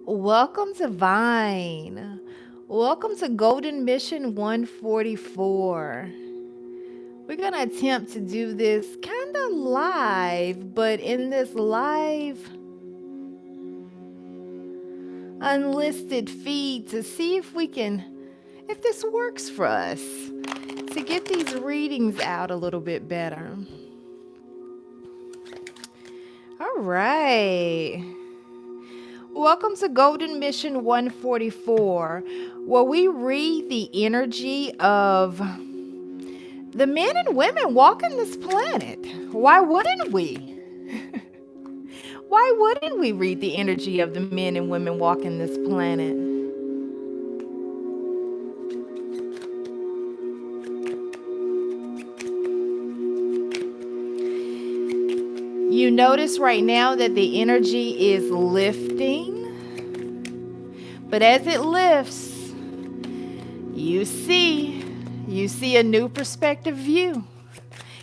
Welcome to Vine. Welcome to Golden Mission 144. We're going to attempt to do this kind of live, but in this live unlisted feed to see if this works for us, to get these readings out a little bit better. All right. Welcome to Golden Mission 144, where we read the energy of the men and women walking this planet. Why wouldn't we? Why wouldn't we read the energy of the men and women walking this planet? You notice right now that the energy is lifting. But as it lifts, you see a new perspective view.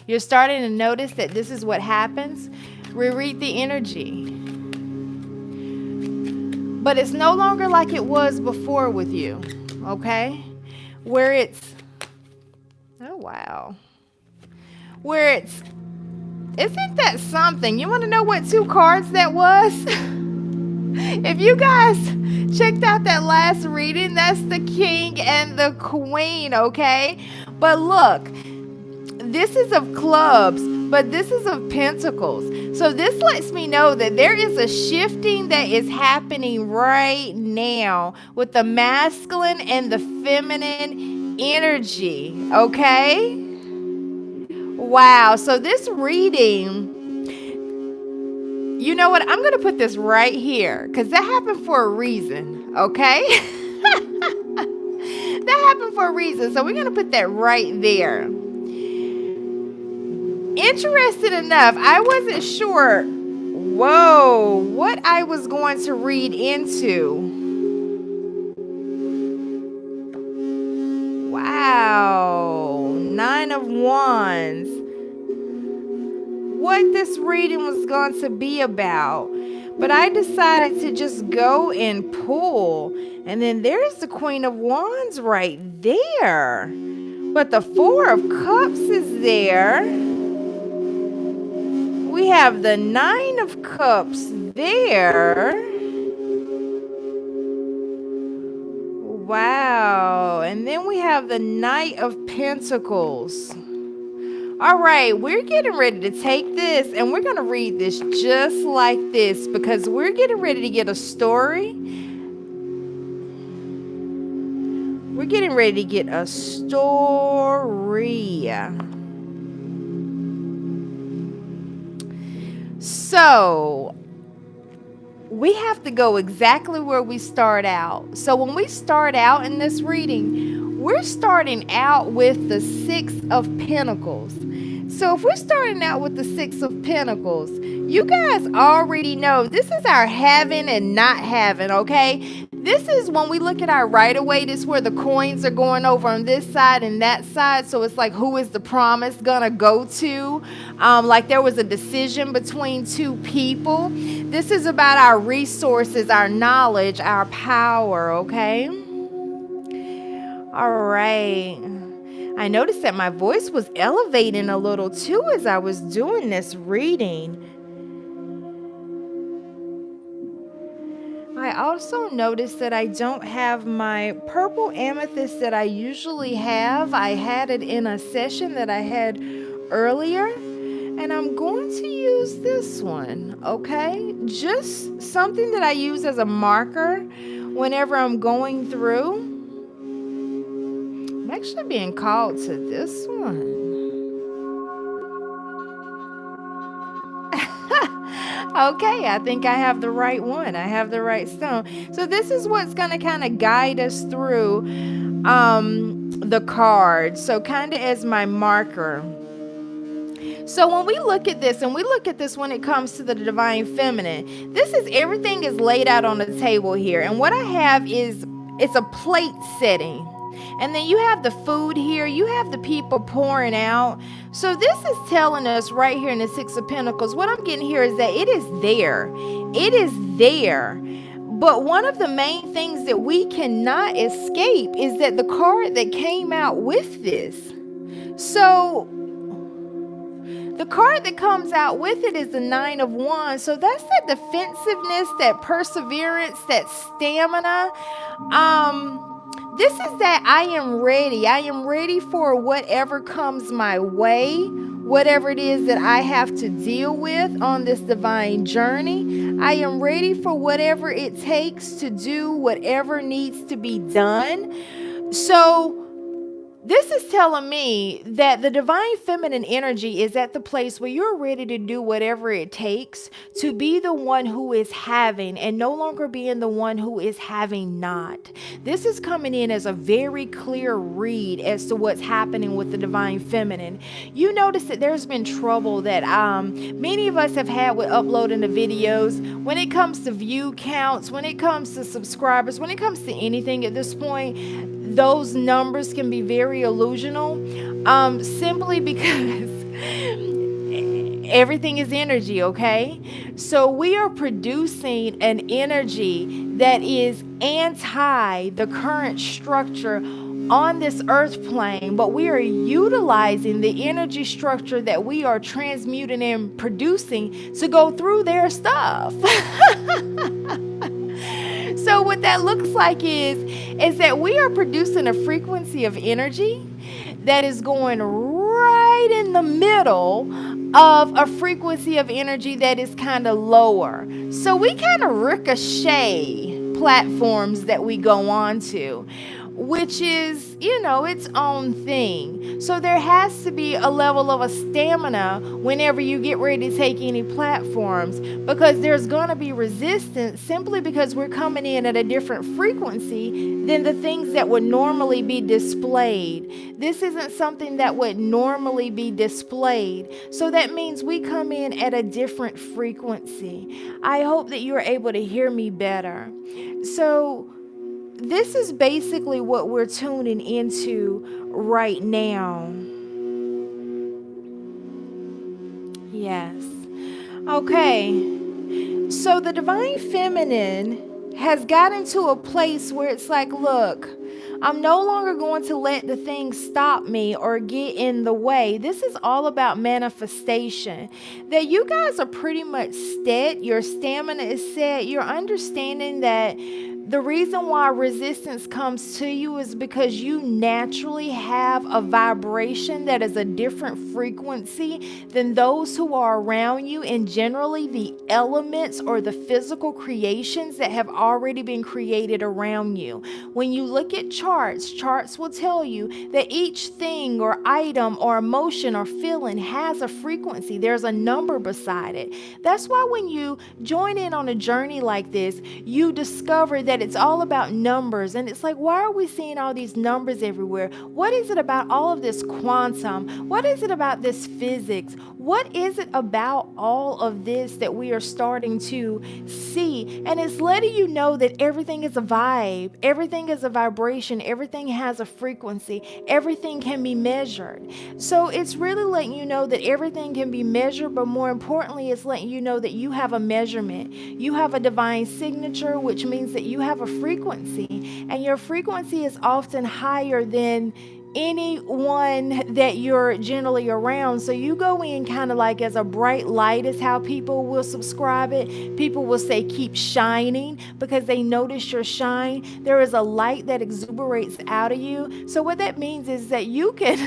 You're starting to notice that this is what happens. We read the energy. But it's no longer like it was before with you, okay? Where it's, oh wow. Where it's, isn't that something? You want to know what two cards that was? If you guys checked out that last reading, that's the King and the Queen, okay? But look, this is of clubs, but this is of pentacles. So this lets me know that there is a shifting that is happening right now with the masculine and the feminine energy, okay? Wow, so this reading, you know what? I'm going to put this right here because that happened for a reason, okay? That happened for a reason, so we're going to put that right there. Interested enough, I wasn't sure, what I was going to read into. Wow, 9 of Wands. What this reading was going to be about. But I decided to just go and pull. And then there's the Queen of Wands right there. But the Four of Cups is there. We have the Nine of Cups there. Wow. And then we have the Knight of Pentacles. All right, we're getting ready to take this and we're going to read this just like this because we're getting ready to get a story. We're getting ready to get a story. So we have to go exactly where we start out. So when we start out in this reading, we're starting out with the Six of Pentacles. So if we're starting out with the Six of Pentacles, you guys already know this is our having and not having, okay? This is when we look at our right-of-way, this is where the coins are going over on this side and that side. So it's like, who is the promise gonna go to? Like there was a decision between two people. This is about our resources, our knowledge, our power, okay? All right. I noticed that my voice was elevating a little too as I was doing this reading. I also noticed that I don't have my purple amethyst that I usually have. I had it in a session that I had earlier, and I'm going to use this one, okay? Just something that I use as a marker whenever I'm going through. I'm actually being called to this one. Okay, I think I have the right one. I have the right stone. So this is what's going to kind of guide us through the card. So kind of as my marker. So when we look at this, and we look at this when it comes to the divine feminine, this is everything is laid out on the table here. And what I have is, it's a plate setting. And then you have the food here. You have the people pouring out. So this is telling us right here in the Six of Pentacles, what I'm getting here is that it is there. It is there. But one of the main things that we cannot escape is that the card that came out with this. So the card that comes out with it is the Nine of Wands. So that's that defensiveness, that perseverance, that stamina. This is that I am ready. I am ready for whatever comes my way, whatever it is that I have to deal with on this divine journey. I am ready for whatever it takes to do whatever needs to be done. So this is telling me that the divine feminine energy is at the place where you're ready to do whatever it takes to be the one who is having and no longer being the one who is having not. This is coming in as a very clear read as to what's happening with the divine feminine. You notice that there's been trouble that many of us have had with uploading the videos. When it comes to view counts, when it comes to subscribers, when it comes to anything at this point, those numbers can be very illusional, simply because everything is energy, okay? So we are producing an energy that is anti the current structure on this earth plane, but we are utilizing the energy structure that we are transmuting and producing to go through their stuff. So what that looks like is that we are producing a frequency of energy that is going right in the middle of a frequency of energy that is kind of lower. So we kind of ricochet platforms that we go on to, which is, its own thing. So there has to be a level of a stamina whenever you get ready to take any platforms, because there's going to be resistance simply because we're coming in at a different frequency than the things that would normally be displayed. This isn't something that would normally be displayed. So that means we come in at a different frequency. I hope that you're able to hear me better. So this is basically what we're tuning into right now. Yes. Okay. So the divine feminine has gotten to a place where it's like, look, I'm no longer going to let the things stop me or get in the way. This is all about manifestation. That you guys are pretty much set. Your stamina is set. You're understanding that the reason why resistance comes to you is because you naturally have a vibration that is a different frequency than those who are around you, and generally the elements or the physical creations that have already been created around you. When you look at charts will tell you that each thing or item or emotion or feeling has a frequency. There's a number beside it. That's why when you join in on a journey like this, you discover that it's all about numbers. And it's like, why are we seeing all these numbers everywhere? What is it about all of this quantum? What is it about this physics? What is it about all of this that we are starting to see? And it's letting you know that everything is a vibe. Everything is a vibration. Everything has a frequency. Everything can be measured. So it's really letting you know that everything can be measured, but more importantly, it's letting you know that you have a measurement. You have a divine signature, which means that you have a frequency, and your frequency is often higher than anyone that you're generally around. So you go in kind of like as a bright light is how people will subscribe it. People will say keep shining because they notice your shine. There is a light that exuberates out of you. So what that means is that you can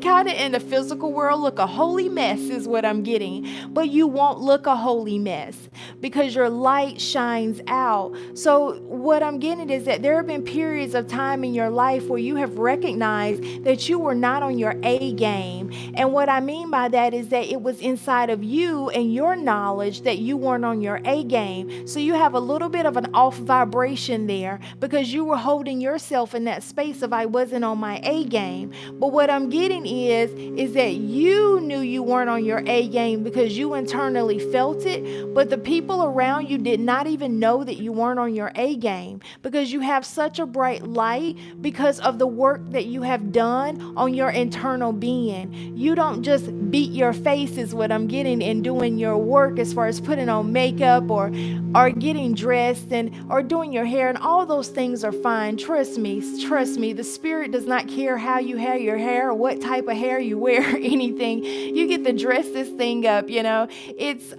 kind of in the physical world look a holy mess is what I'm getting, but you won't look a holy mess because your light shines out. So what I'm getting is that there have been periods of time in your life where you have recognized that you were not on your A game. And what I mean by that is that it was inside of you and your knowledge that you weren't on your A game. So you have a little bit of an off vibration there because you were holding yourself in that space of I wasn't on my A game. But what I'm getting is that you knew you weren't on your A game because you internally felt it, but the people around you did not even know that you weren't on your A game because you have such a bright light because of the work that you have done on your internal being. You don't just beat your face is what I'm getting in doing your work as far as putting on makeup or getting dressed and or doing your hair, and all those things are fine. Trust me, the spirit does not care how you have your hair or what type of hair you wear or anything. You get to dress this thing up, you know. It's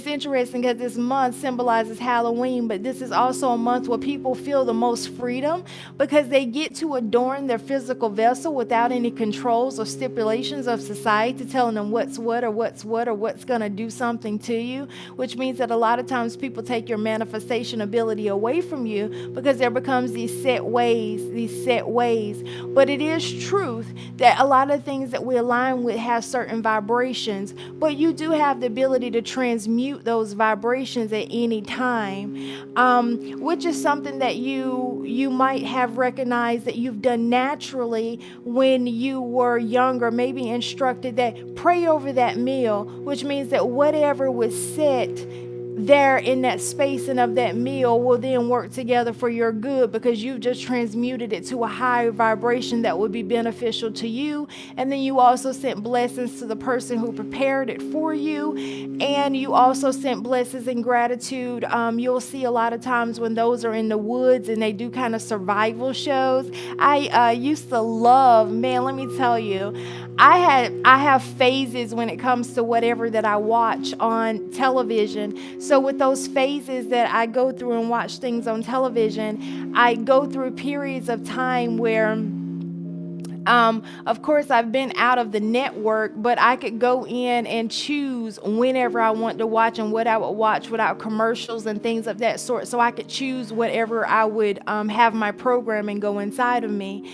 interesting because this month symbolizes Halloween, but this is also a month where people feel the most freedom because they get to adorn their physical vessel without any controls or stipulations of society telling them what's what or what's going to do something to you, which means that a lot of times people take your manifestation ability away from you because there becomes these set ways. But it is truth that a lot of things that we align with have certain vibrations, but you do have the ability to transmute those vibrations at any time, which is something that you might have recognized that you've done naturally when you were younger, maybe instructed that pray over that meal, which means that whatever was set there in that space and of that meal will then work together for your good because you've just transmuted it to a higher vibration that would be beneficial to you. And then you also sent blessings to the person who prepared it for you, and you also sent blessings and gratitude. You'll see a lot of times when those are in the woods and they do kind of survival shows. I used to love, man, let me tell you, I have phases when it comes to whatever that I watch on television. So with those phases that I go through and watch things on television, I go through periods of time where of course, I've been out of the network, but I could go in and choose whenever I want to watch and what I would watch without commercials and things of that sort. So I could choose whatever I would have my programming go inside of me.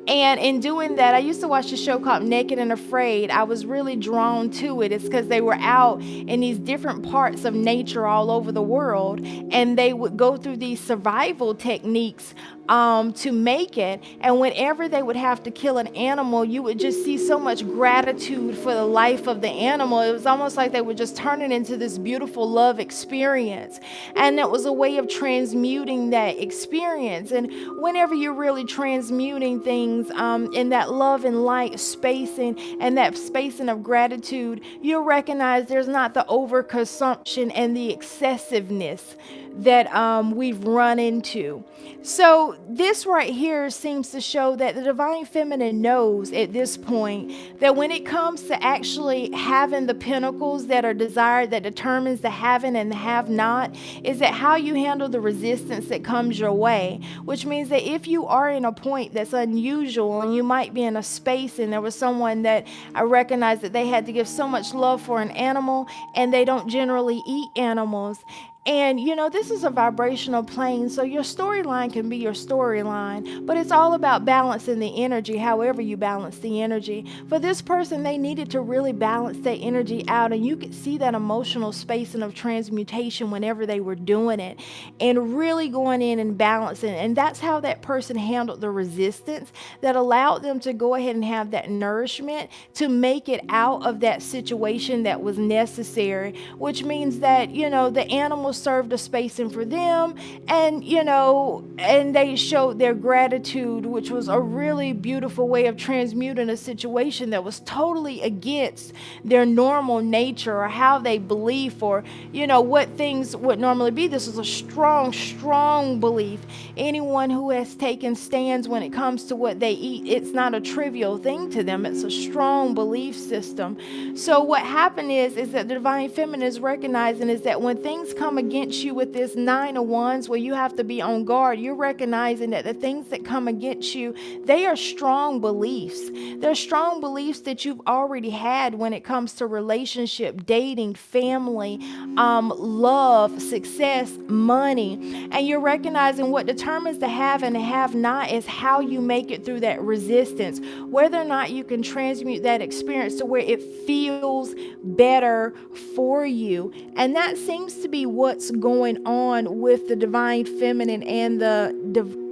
And in doing that, I used to watch a show called Naked and Afraid. I was really drawn to it. It's because they were out in these different parts of nature all over the world, and they would go through these survival techniques to make it. And whenever they would have to kill an animal, you would just see so much gratitude for the life of the animal. It was almost like they would just turn it into this beautiful love experience. And it was a way of transmuting that experience. And whenever you're really transmuting things in that love and light spacing and that spacing of gratitude, you'll recognize there's not the overconsumption and the excessiveness that we've run into. So this right here seems to show that the divine feminine knows at this point that when it comes to actually having the pinnacles that are desired, that determines the having and the have not, is that how you handle the resistance that comes your way, which means that if you are in a point that's unusual and you might be in a space and there was someone that I recognize that they had to give so much love for an animal and they don't generally eat animals. And, you know, this is a vibrational plane, so your storyline can be your storyline, but it's all about balancing the energy, however you balance the energy. For this person, they needed to really balance their energy out, and you could see that emotional space and of transmutation whenever they were doing it and really going in and balancing. And that's how that person handled the resistance that allowed them to go ahead and have that nourishment to make it out of that situation that was necessary, which means that, you know, the animals served a space in for them, and you know, and they showed their gratitude, which was a really beautiful way of transmuting a situation that was totally against their normal nature or how they believe, or you know, what things would normally be. This is a strong belief. Anyone who has taken stands when it comes to what they eat, it's not a trivial thing to them. It's a strong belief system. So what happened is that the divine feminine is recognizing is that when things come against you with this 9 of Wands where you have to be on guard, you're recognizing that the things that come against you, they are strong beliefs. They're strong beliefs that you've already had when it comes to relationship, dating, family, love, success, money. And you're recognizing what determines the have and the have not is how you make it through that resistance, whether or not you can transmute that experience to where it feels better for you. And that seems to be what's going on with the divine feminine and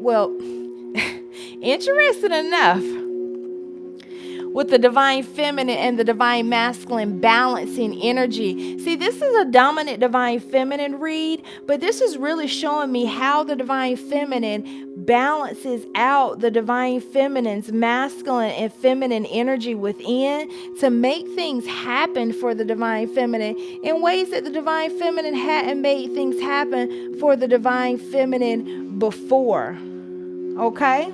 well, interesting enough, with the divine feminine and the divine masculine balancing energy. See, this is a dominant divine feminine read, but this is really showing me how the divine feminine balances out the divine feminine's masculine and feminine energy within to make things happen for the divine feminine in ways that the divine feminine hadn't made things happen for the divine feminine before. Okay?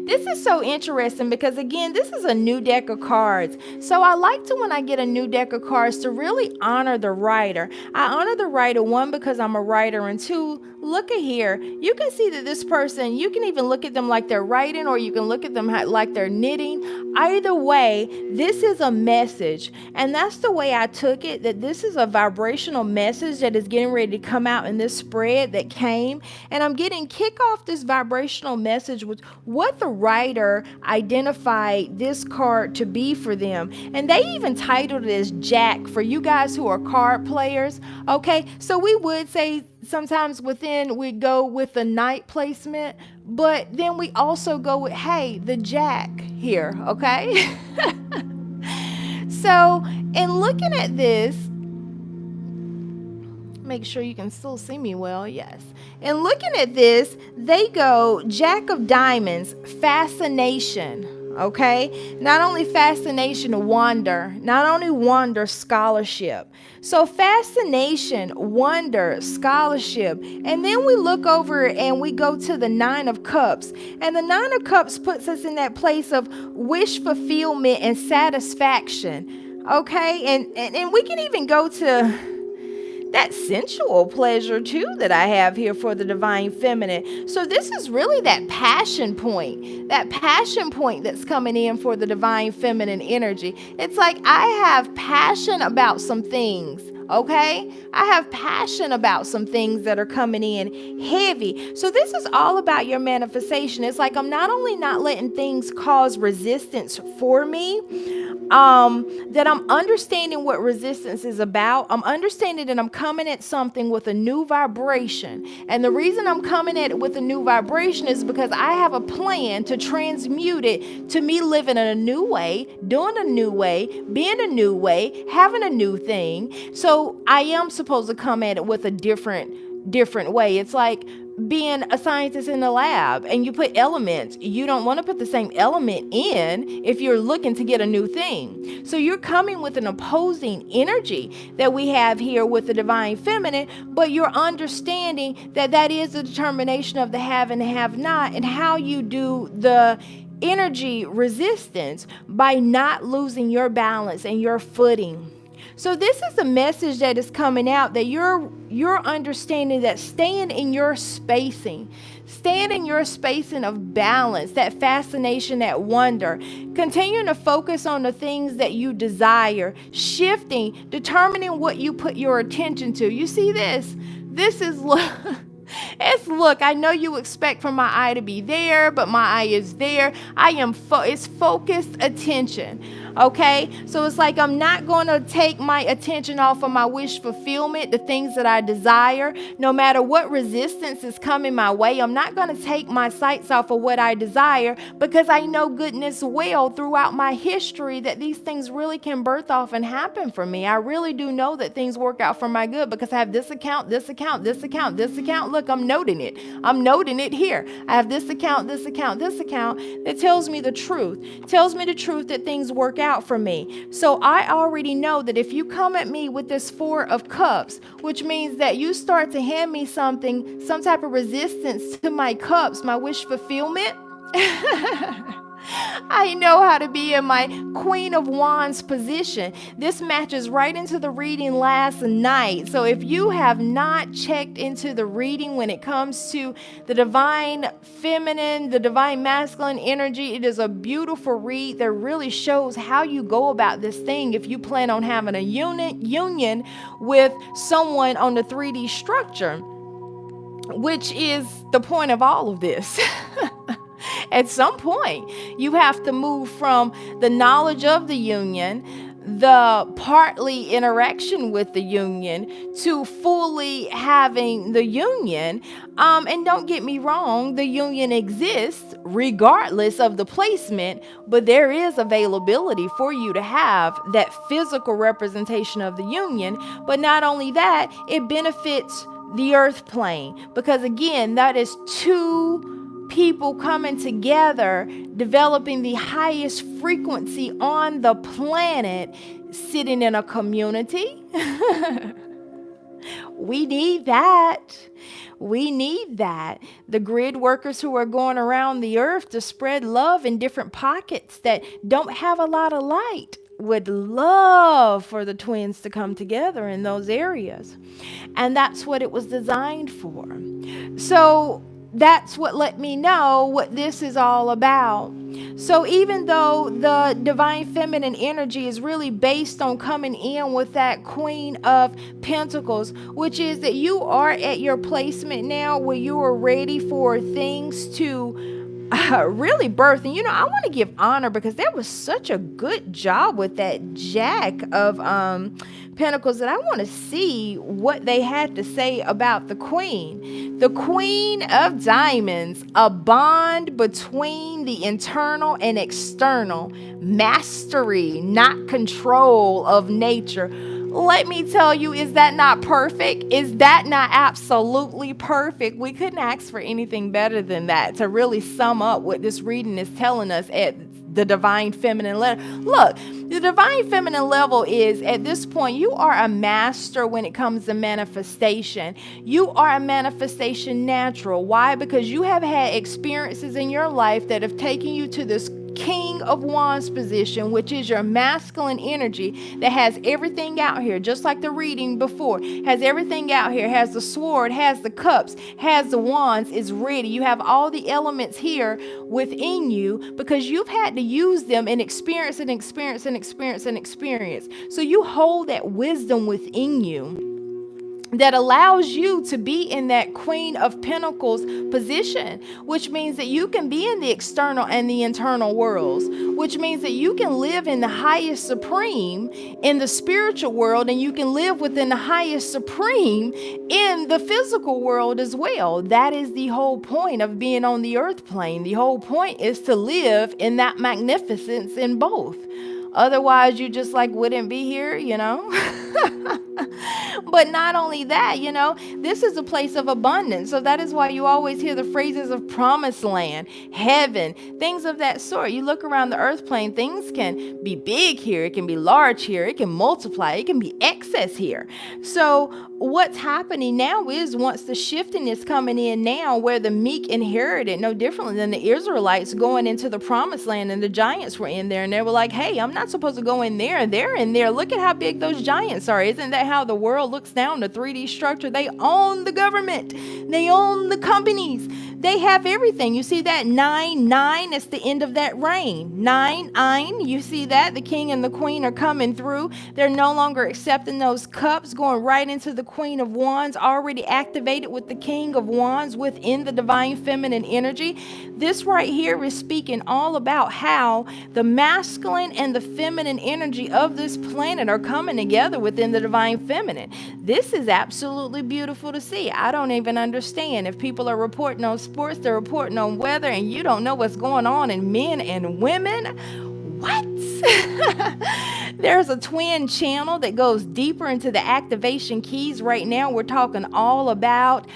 This is so interesting because, again, this is a new deck of cards. So I like to, when I get a new deck of cards, to really honor the writer. I honor the writer, one, because I'm a writer, and two, look at here. You can see that this person, you can even look at them like they're writing, or you can look at them like they're knitting. Either way, this is a message. And that's the way I took it, that this is a vibrational message that is getting ready to come out in this spread that came. And I'm getting kick off this vibrational message with what the writer identified this card to be for them. And they even titled it as Jack for you guys who are card players. Okay, so we would say sometimes within we go with the knight placement, but then we also go with, hey, the Jack here. Okay. So in looking at this, make sure you can still see me well. Yes. And looking at this, they go Jack of Diamonds, fascination. Okay. Not only fascination, wonder. Not only wonder, scholarship. So fascination, wonder, scholarship. And then we look over and we go to the Nine of Cups. And the Nine of Cups puts us in that place of wish fulfillment and satisfaction. Okay. And we can even go to that sensual pleasure too that I have here for the divine feminine. So this is really that passion point that's coming in for the divine feminine energy. It's like I have passion about some things. Okay, I have passion about some things that are coming in heavy. So this is all about your manifestation. It's like I'm not only not letting things cause resistance for me, that I'm understanding what resistance is about. I'm understanding that I'm coming at something with a new vibration. And the reason I'm coming at it with a new vibration is because I have a plan to transmute it to me living in a new way, doing a new way, being a new way, having a new thing. So I am supposed to come at it with a different way. It's like being a scientist in the lab and you put elements. You don't want to put the same element in if you're looking to get a new thing. So you're coming with an opposing energy that we have here with the divine feminine, but you're understanding that that is the determination of the have and the have not, and how you do the energy resistance by not losing your balance and your footing. So this is a message that is coming out, that you're understanding that staying in your spacing of balance, that fascination, that wonder, continuing to focus on the things that you desire, shifting, determining what you put your attention to. You see this? This is look, I know you expect for my eye to be there, but my eye is there. It's focused attention. Okay, so it's like I'm not going to take my attention off of my wish fulfillment, the things that I desire. No matter what resistance is coming my way, I'm not going to take my sights off of what I desire, because I know goodness well throughout my history that these things really can birth off and happen for me. I really do know that things work out for my good because I have this account, this account, this account, this account. Look, I'm noting it. I'm noting it here. I have this account, this account, this account that tells me the truth. Tells me the truth that things work out for me. So I already know that if you come at me with this Four of Cups, which means that you start to hand me something, some type of resistance to my cups, my wish fulfillment, I know how to be in my Queen of Wands position. This matches right into the reading last night. So if you have not checked into the reading when it comes to the divine feminine, the divine masculine energy, it is a beautiful read that really shows how you go about this thing if you plan on having a union with someone on the 3D structure, which is the point of all of this. At some point, you have to move from the knowledge of the union, the partly interaction with the union to fully having the union. And don't get me wrong, the union exists regardless of the placement, but there is availability for you to have that physical representation of the union. But not only that, it benefits the earth plane, because again, that is two people coming together, developing the highest frequency on the planet, sitting in a community. We need that. We need that. The grid workers who are going around the earth to spread love in different pockets that don't have a lot of light would love for the twins to come together in those areas. And that's what it was designed for. So that's what let me know what this is all about. So even though the divine feminine energy is really based on coming in with that Queen of Pentacles, which is that you are at your placement now where you are ready for things to really birth. And I want to give honor, because there was such a good job with that Jack of Pentacles, that I want to see what they had to say about the Queen. The Queen of Diamonds, a bond between the internal and external, mastery, not control of nature. Let me tell you, is that not perfect? Is that not absolutely perfect? We couldn't ask for anything better than that to really sum up what this reading is telling us at the divine feminine level. Look, the divine feminine level is, at this point, you are a master when it comes to manifestation. You are a manifestation natural. Why? Because you have had experiences in your life that have taken you to this King of Wands position, which is your masculine energy that has everything out here, just like the reading before, has everything out here, has the sword, has the cups, has the wands, is ready. You have all the elements here within you because you've had to use them and experience and experience and experience and experience. So you hold that wisdom within you that allows you to be in that Queen of Pentacles position, which means that you can be in the external and the internal worlds, which means that you can live in the highest supreme in the spiritual world, and you can live within the highest supreme in the physical world as well. That is the whole point of being on the earth plane. The whole point is to live in that magnificence in both. Otherwise, you just wouldn't be here, But not only that, this is a place of abundance. So that is why you always hear the phrases of promised land, heaven, things of that sort. You look around the earth plane, things can be big here. It can be large here. It can multiply. It can be excess here. So what's happening now is, once the shifting is coming in now, where the meek inherited, no differently than the Israelites going into the promised land, and the giants were in there, and they were like, hey, I'm not supposed to go in there, and they're in there. Look at how big those giants are. Isn't that how the world looks down, the 3D structure? They own the government. They own the companies. They have everything. You see that 9-9? It's the end of that reign. 9-9. You see that? The king and the queen are coming through. They're no longer accepting those cups, going right into the Queen of Wands, already activated with the King of Wands within the divine feminine energy. This right here is speaking all about how the masculine and the feminine energy of this planet are coming together within the divine feminine. This is absolutely beautiful to see. I don't even understand. If people are reporting on sports, they're reporting on weather, and you don't know what's going on in men and women. What? There's a twin channel that goes deeper into the activation keys. Right now, we're talking all about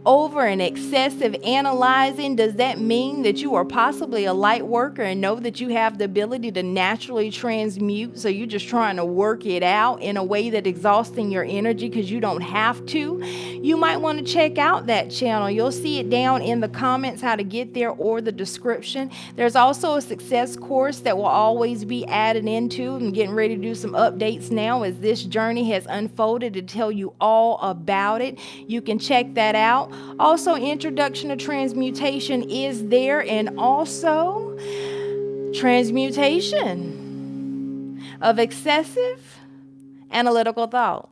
over and excessive analyzing. Does that mean that you are possibly a light worker and know that you have the ability to naturally transmute? So you're just trying to work it out in a way that exhausting your energy because you don't have to. You might want to check out that channel. You'll see it down in the comments how to get there, or the description. There's also a success course that will always be added into. I'm getting ready to do some updates now as this journey has unfolded to tell you all about it. You can check that out. Also, Introduction to Transmutation is there, and also Transmutation of Excessive Analytical Thought.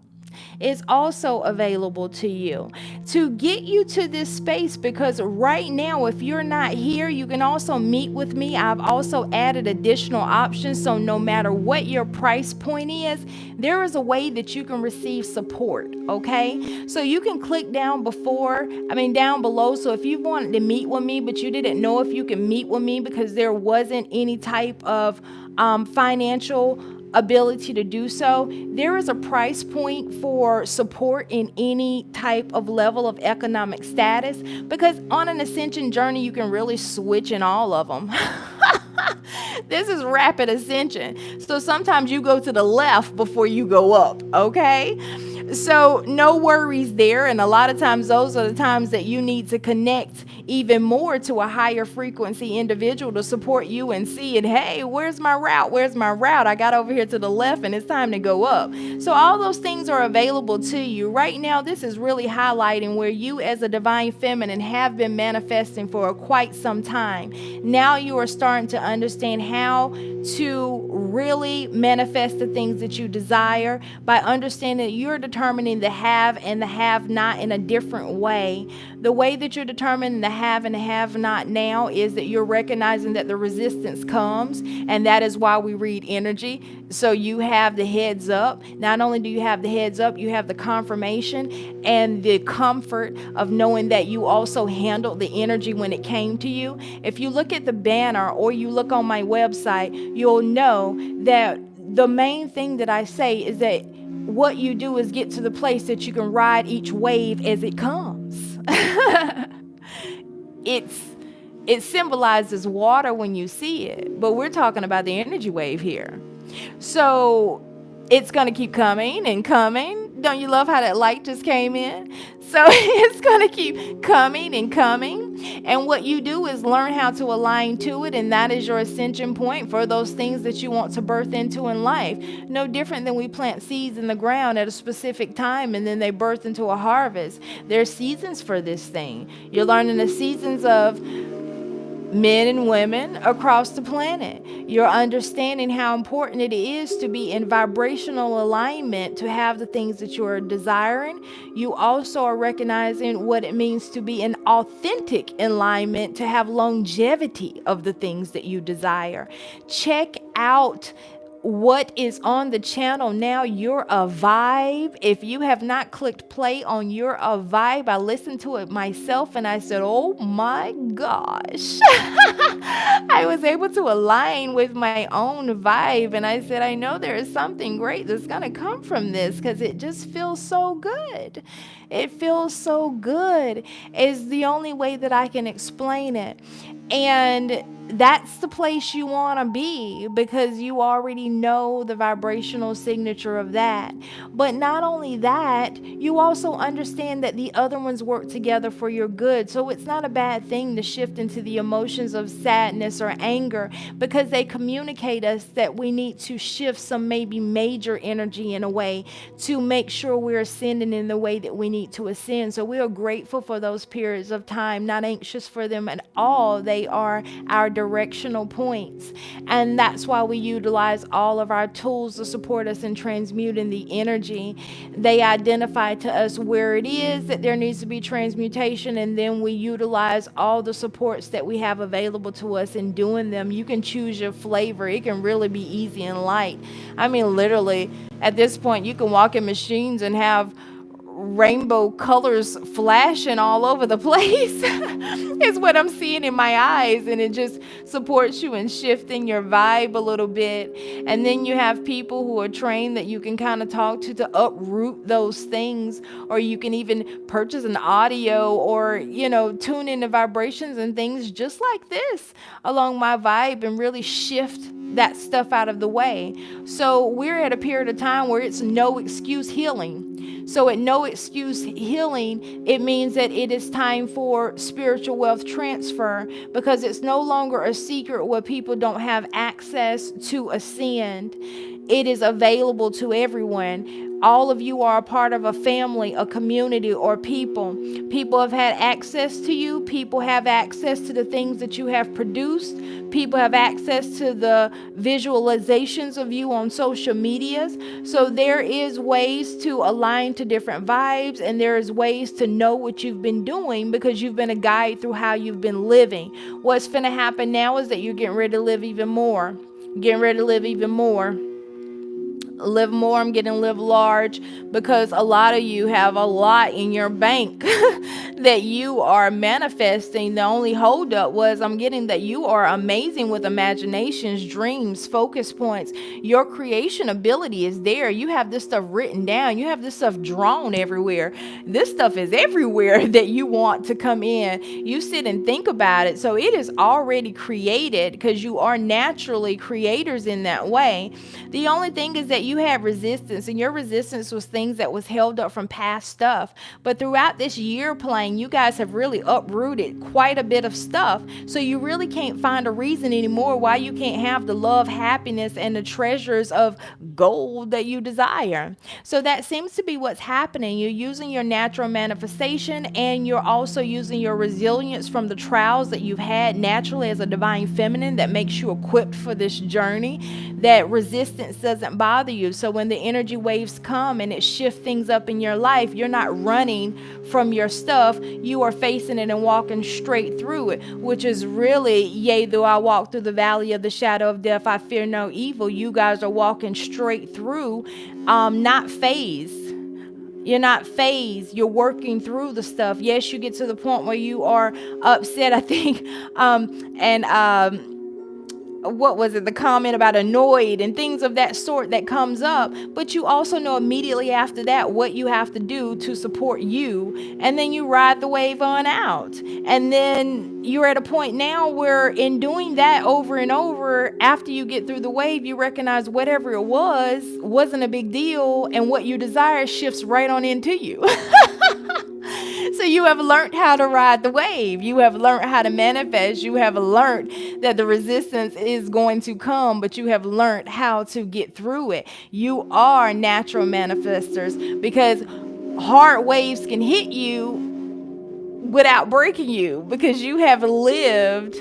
is also available to you to get you to this space. Because right now, if you're not here, you can also meet with me. I've also added additional options. So no matter what your price point is, there is a way that you can receive support. Okay. So you can click down below. So if you wanted to meet with me, but you didn't know if you can meet with me because there wasn't any type of financial ability to do so, there is a price point for support in any type of level of economic status, because on an ascension journey you can really switch in all of them. This is rapid ascension, so sometimes you go to the left before you go up. Okay, so no worries there. And a lot of times those are the times that you need to connect even more to a higher frequency individual to support you and see it. Hey, where's my route? I got over here to the left and it's time to go up. So all those things are available to you right now. This is really highlighting where you as a divine feminine have been manifesting for quite some time. Now you are starting to understand how to really manifest the things that you desire by understanding that you're determining the have and the have not in a different way. The way that you're determining the have and the have not now is that you're recognizing that the resistance comes, and that is why we read energy. So you have the heads up. Not only do you have the heads up, you have the confirmation and the comfort of knowing that you also handled the energy when it came to you. If you look at the banner or you look on my website, you'll know that the main thing that I say is that what you do is get to the place that you can ride each wave as it comes. It symbolizes water when you see it, but we're talking about the energy wave here. So it's going to keep coming and coming. Don't you love how that light just came in? So it's going to keep coming and coming. And what you do is learn how to align to it. And that is your ascension point for those things that you want to birth into in life. No different than we plant seeds in the ground at a specific time and then they birth into a harvest. There's seasons for this thing. You're learning the seasons of men and women across the planet. You're understanding how important it is to be in vibrational alignment to have the things that you're desiring. You also are recognizing what it means to be in authentic alignment to have longevity of the things that you desire. Check out what is on the channel now. You're a Vibe. If you have not clicked play on You're a Vibe, I listened to it myself and I said, oh my gosh. I was able to align with my own vibe, and I said, I know there is something great that's going to come from this because it just feels so good. It feels so good is the only way that I can explain it. And that's the place you want to be because you already know the vibrational signature of that. But not only that, you also understand that the other ones work together for your good. So it's not a bad thing to shift into the emotions of sadness or anger because they communicate us that we need to shift some maybe major energy in a way to make sure we're ascending in the way that we need to ascend. So we are grateful for those periods of time, not anxious for them at all. They are our directional points. And that's why we utilize all of our tools to support us in transmuting the energy. They identify to us where it is that there needs to be transmutation, and then we utilize all the supports that we have available to us in doing them. You can choose your flavor. It can really be easy and light. I mean, literally, at this point, you can walk in machines and have rainbow colors flashing all over the place. It's what I'm seeing in my eyes, and it just supports you in shifting your vibe a little bit. And then you have people who are trained that you can kind of talk to uproot those things, or you can even purchase an audio or tune into vibrations and things just like this along my vibe and really shift that stuff out of the way. So we're at a period of time where it's no excuse healing. So at no excuse healing, it means that it is time for spiritual wealth transfer, because it's no longer a secret where people don't have access to ascend. It is available to everyone. all of you are a part of a family, a community, or people. People have had access to you. People have access to the things that you have produced. People have access to the visualizations of you on social medias. So there is ways to align to different vibes, and there is ways to know what you've been doing because you've been a guide through how you've been living. What's going to happen now is that you're getting ready to live even more. Getting ready to live even more. Live more. I'm getting live large, because a lot of you have a lot in your bank that you are manifesting. The only holdup was I'm getting that you are amazing with imaginations, dreams, focus points. Your creation ability is there. You have this stuff written down. You have this stuff drawn everywhere. This stuff is everywhere that you want to come in. You sit and think about it. So it is already created, because you are naturally creators in that way. The only thing is that you had resistance, and your resistance was things that was held up from past stuff. But throughout this year playing, you guys have really uprooted quite a bit of stuff. So you really can't find a reason anymore why you can't have the love, happiness, and the treasures of gold that you desire. So that seems to be what's happening. You're using your natural manifestation, and you're also using your resilience from the trials that you've had naturally as a divine feminine that makes you equipped for this journey. That resistance doesn't bother you. So when the energy waves come and it shifts things up in your life, you're not running from your stuff. You are facing it and walking straight through it, which is really, yea, though I walk through the valley of the shadow of death, I fear no evil. You guys are walking straight through, not phased. You're not phased. You're working through the stuff. Yes, you get to the point where you are upset, I think, what was it, the comment about annoyed and things of that sort that comes up, but you also know immediately after that what you have to do to support you, and then you ride the wave on out. And then you're at a point now where in doing that over and over, after you get through the wave, you recognize whatever it wasn't a big deal, and what you desire shifts right on into you. So you have learned how to ride the wave. You have learned how to manifest. You have learned that the resistance is going to come, but you have learned how to get through it. You are natural manifestors, because hard waves can hit you without breaking you, because you have lived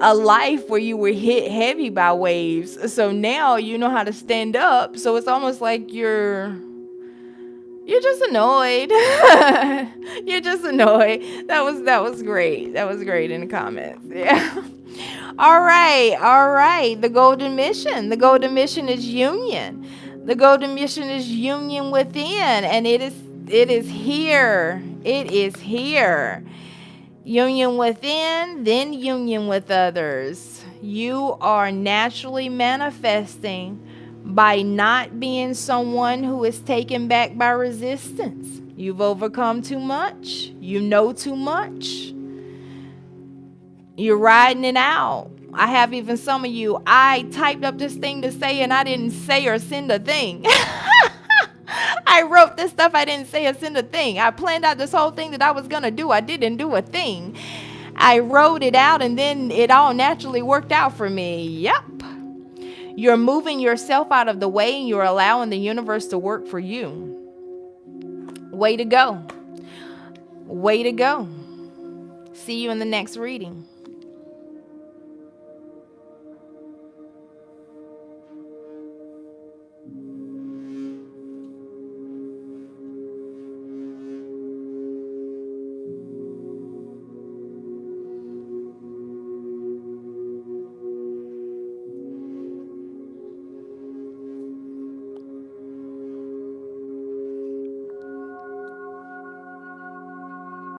a life where you were hit heavy by waves. So now you know how to stand up. So it's almost like you're just annoyed. You're just annoyed. That was great. That was great in the comments. Yeah. All right. The golden mission. The golden mission is union. The golden mission is union within, and it is here. It is here. Union within, then union with others. You are naturally manifesting by not being someone who is taken back by resistance. You've overcome too much. You know too much. You're riding it out. I have even some of you, I typed up this thing to say and I didn't say or send a thing. I wrote this stuff, I didn't say or send a thing. I planned out this whole thing that I was going to do. I didn't do a thing. I wrote it out, and then it all naturally worked out for me. Yep. You're moving yourself out of the way, and you're allowing the universe to work for you. Way to go. Way to go. See you in the next reading.